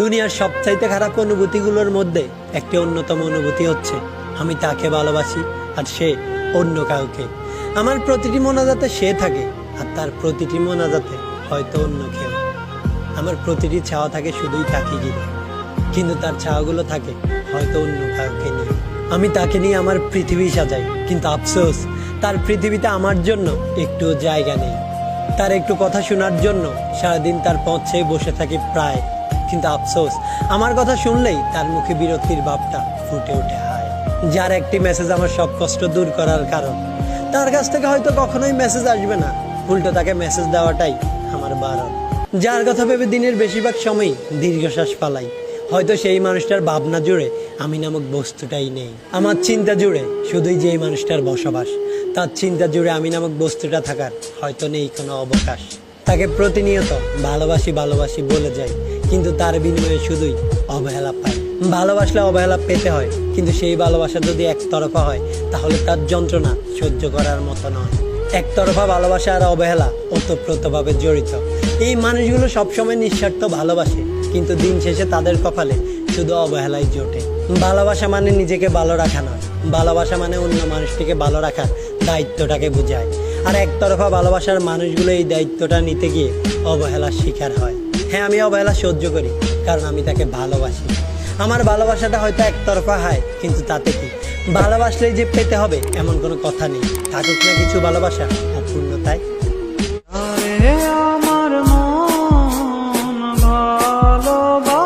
দুনিয়ার সবচাইতে খারাপ অনুভূতিগুলোর মধ্যে একটি অন্যতম অনুভূতি হচ্ছে আমি তাকে ভালোবাসি আর সে অন্য কাউকে। আমার প্রতিটি মোনাজাতে সে থাকে আর তার প্রতিটি মোনাজাতে হয়তো অন্য কেউ। আমার প্রতিটি ছাওয়া থাকে শুধুই তাকে ঘিরে, কিন্তু তার ছাওয়াগুলো থাকে হয়তো অন্য কাউকে নিয়ে। আমি তাকে নিয়ে আমার পৃথিবী সাজাই, কিন্তু আফসোস তার পৃথিবীতে আমার জন্য একটু জায়গা নেই। তার একটু কথা শোনার জন্য সারাদিন তার পথে বসে থাকি প্রায়, কিন্তু আফসোস আমার কথা শুনলেই তার মুখে বিরক্তির ভাবটা ফুটে ওঠে। হায়, যার একটি মেসেজ আমার সব কষ্ট দূর করার কারণ। তার কাছ থেকে হয়তো কখনোই মেসেজ আসবে না, উল্টো তাকে মেসেজ দেওয়াটাই আমার বারণ। যার কথা ভেবে দিনের বেশিরভাগ সময়ই দীর্ঘশ্বাস ফালাই, হয়তো সেই মানুষটার ভাবনা জুড়ে আমি নামক বস্তুটাই নেই। আমার চিন্তা জুড়ে শুধুই যেই মানুষটার বসবাস, তার চিন্তা জুড়ে আমি নামক বস্তুটা থাকার হয়তো নেই কোনো অবকাশ। তাকে প্রতিনিয়ত ভালোবাসি ভালোবাসি বলে যাই, কিন্তু তার বিনিময়ে শুধুই অবহেলা পাই। ভালোবাসলে অবহেলা পেতে হয়, কিন্তু সেই ভালোবাসা যদি একতরফা হয় তাহলে তার যন্ত্রণা সহ্য করার মতো নয়। একতরফা ভালোবাসা আর অবহেলা ওতপ্রোতভাবে জড়িত। এই মানুষগুলো সবসময় নিঃস্বার্থ ভালোবাসে, কিন্তু দিন শেষে তাদের কপালে শুধু অবহেলাই জোটে। ভালোবাসা মানে নিজেকে ভালো রাখা নয়, ভালোবাসা মানে অন্য মানুষটিকে ভালো রাখার দায়িত্বটাকে বোঝায়। আর একতরফা ভালোবাসার মানুষগুলো এই দায়িত্বটা নিতে গিয়ে অবহেলার শিকার হয়। হ্যাঁ, আমি অবহেলা সহ্য করি, কারণ আমি তাকে ভালোবাসি। আমার ভালোবাসাটা হয়তো একতরফা হয়, কিন্তু তাতে কি? ভালোবাসলেই যে পেতে হবে এমন কোনো কথা নেই। থাকুক না কিছু ভালোবাসা অপূর্ণতায়। আমার মন ভালোবাসা